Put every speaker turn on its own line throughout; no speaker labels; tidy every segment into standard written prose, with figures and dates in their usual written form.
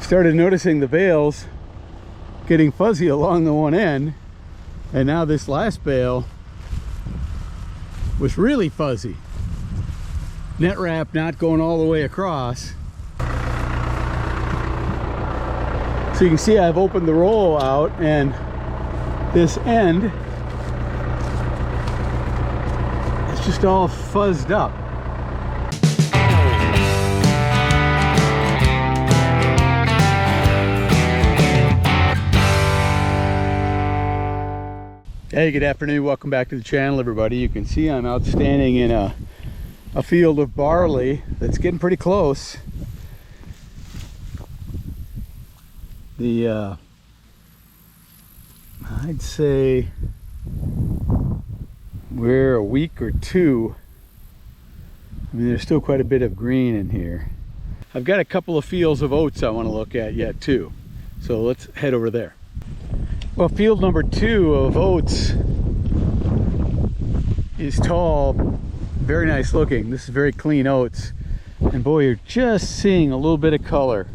I've started noticing the bales getting fuzzy along the one end, and now this last bale was really fuzzy. Net wrap not going all the way across. So you can see I've opened the roll out, and this end is just all fuzzed up. Hey, good afternoon, welcome back to the channel, everybody. You can see I'm out standing in a field of barley that's getting pretty close. I'd say we're a week or two. I mean, there's still quite a bit of green in here. I've got a couple of fields of oats I want to look at yet too, so let's head over there. Well, field number 2 of oats is tall, very nice looking. This is very clean oats, and boy, you're just seeing a little bit of color.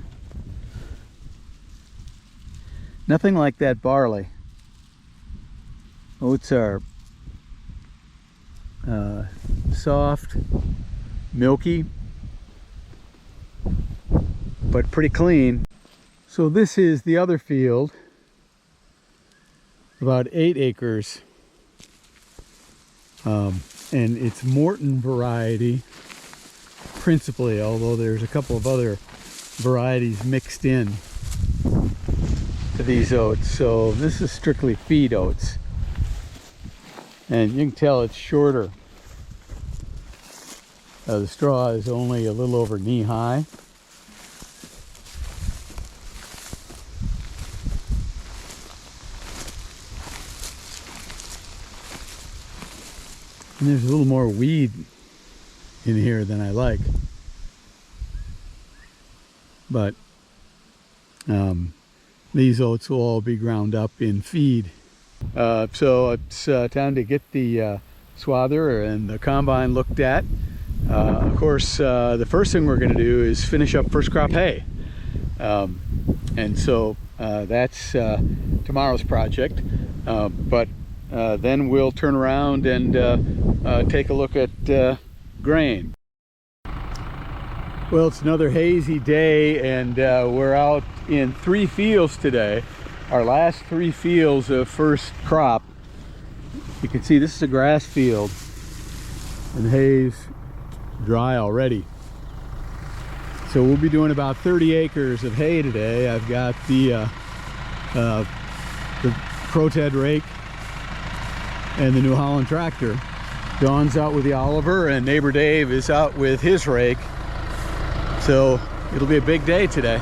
Nothing like that barley. Oats are soft, milky, but pretty clean. So this is the other field, about 8 acres, and it's Morton variety principally, although there's a couple of other varieties mixed in to these oats. So this is strictly feed oats, and you can tell it's shorter. The straw is only a little over knee high. And there's a little more weed in here than I like, but these oats will all be ground up in feed. So it's time to get the swather and the combine looked at. Of course, the first thing we're going to do is finish up first crop hay, and so that's tomorrow's project, but then we'll turn around and take a look at grain. Well, it's another hazy day, and we're out in 3 fields today. Our last 3 fields of first crop. You can see this is a grass field, and the hay's dry already. So we'll be doing about 30 acres of hay today. I've got the Proted rake and the New Holland tractor. Dawn's out with the Oliver, and neighbor Dave is out with his rake. So it'll be a big day today.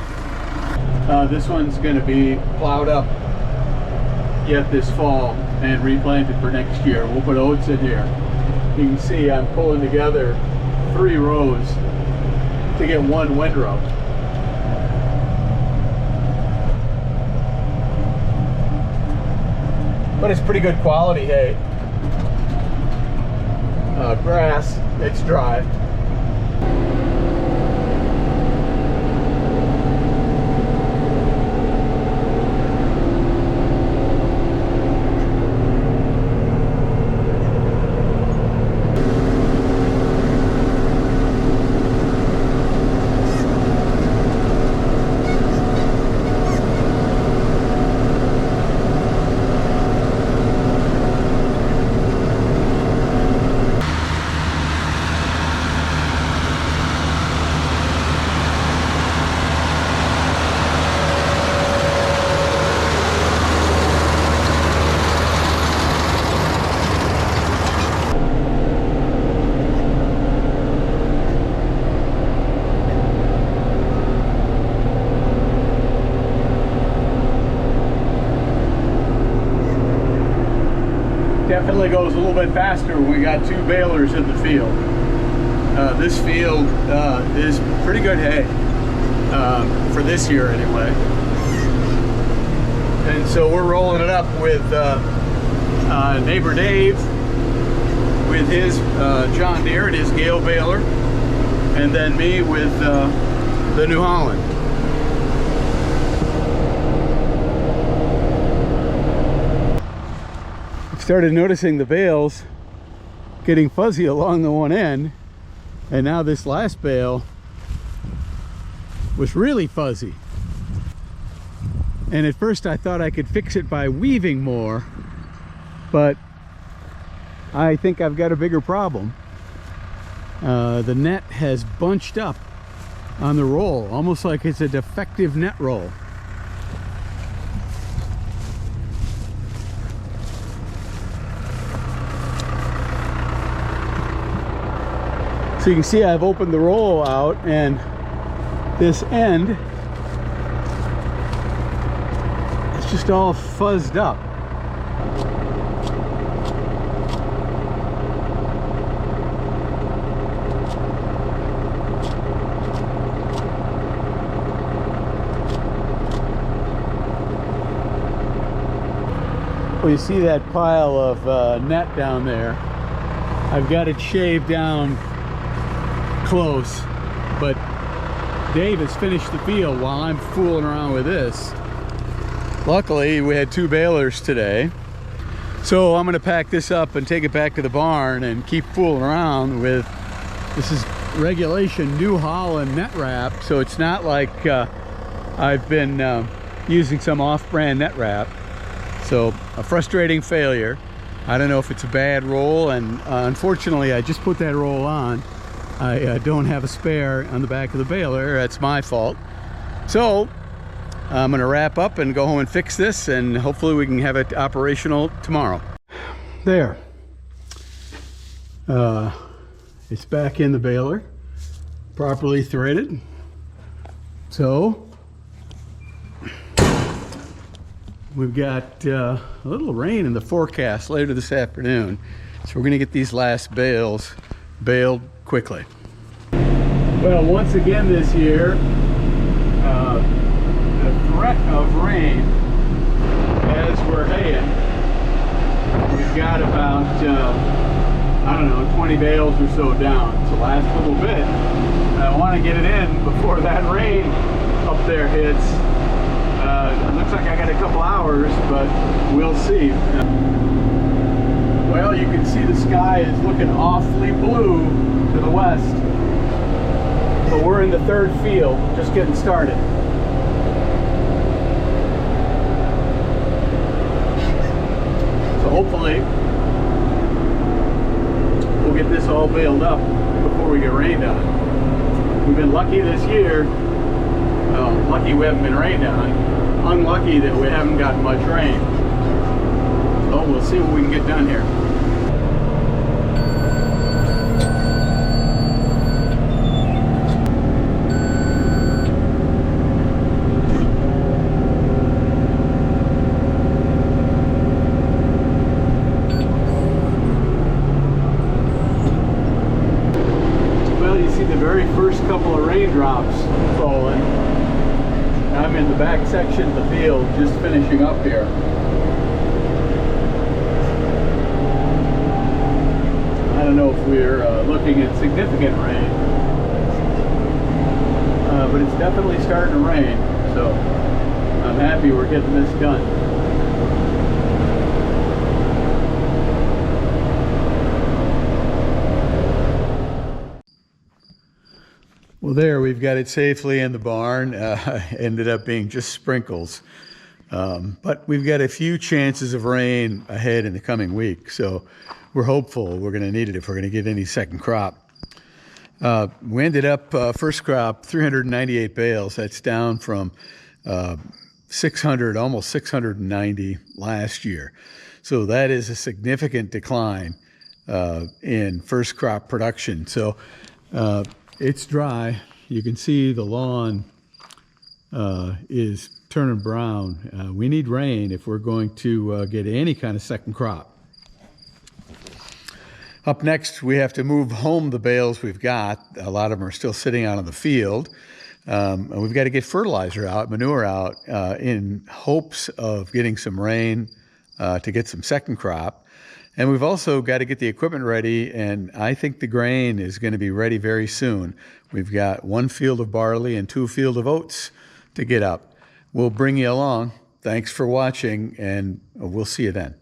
This one's going to be plowed up yet this fall and replanted for next year. We'll put oats in here. You can see I'm pulling together 3 rows to get 1 windrow. But it's pretty good quality hay. Grass, it's dry. Definitely goes a little bit faster when we got 2 balers in the field. This field is pretty good hay for this year anyway. And so we're rolling it up with neighbor Dave with his John Deere and his Gale baler, and then me with the New Holland. started noticing the bales getting fuzzy along the one end, and now this last bale was really fuzzy. And at first I thought I could fix it by weaving more, but I think I've got a bigger problem. The net has bunched up on the roll, almost like it's a defective net roll. So you can see I've opened the roll out, and this end is just all fuzzed up. Well, you see that pile of net down there. I've got it shaved down close, but Dave has finished the field while I'm fooling around with this. Luckily, we had 2 balers today, so I'm going to pack this up and take it back to the barn and keep fooling around with, this is regulation New Holland net wrap, so it's not like I've been using some off-brand net wrap. So a frustrating failure. I don't know if it's a bad roll, and unfortunately I just put that roll on. I don't have a spare on the back of the baler. That's my fault. So I'm gonna wrap up and go home and fix this, and hopefully we can have it operational tomorrow. There. It's back in the baler, properly threaded. So we've got a little rain in the forecast later this afternoon, so we're going to get these last bales baled quickly. Well, once again this year, the threat of rain as we're haying. We've got about, I don't know, 20 bales or so down. It's the last little bit. I want to get it in before that rain up there hits. It looks like I got a couple hours, but we'll see. Well, you can see the sky is looking awfully blue to the west. But we're in the 3rd field, just getting started. So hopefully we'll get this all baled up before we get rained on. We've been lucky this year. Well, lucky we haven't been rained on. Unlucky that we haven't gotten much rain. So we'll see what we can get done here. Well, you see the very first couple of raindrops falling. I'm in the back section of the field, just finishing up here. I don't know if we're looking at significant rain, but it's definitely starting to rain, so I'm happy we're getting this done. Well, there, we've got it safely in the barn. Ended up being just sprinkles. But we've got a few chances of rain ahead in the coming week, so we're hopeful we're going to need it if we're going to get any second crop. We ended up, first crop, 398 bales. That's down from 600, almost 690 last year. So that is a significant decline in first crop production. So it's dry. You can see the lawn is turning brown. We need rain if we're going to get any kind of second crop. Up next, we have to move home the bales we've got. A lot of them are still sitting out in the field. And we've got to get fertilizer out, manure out, in hopes of getting some rain to get some second crop. And we've also got to get the equipment ready, and I think the grain is going to be ready very soon. We've got 1 field of barley and 2 fields of oats to get up. We'll bring you along. Thanks for watching, and we'll see you then.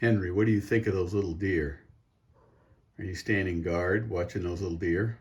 Henry, what do you think of those little deer? Are you standing guard watching those little deer?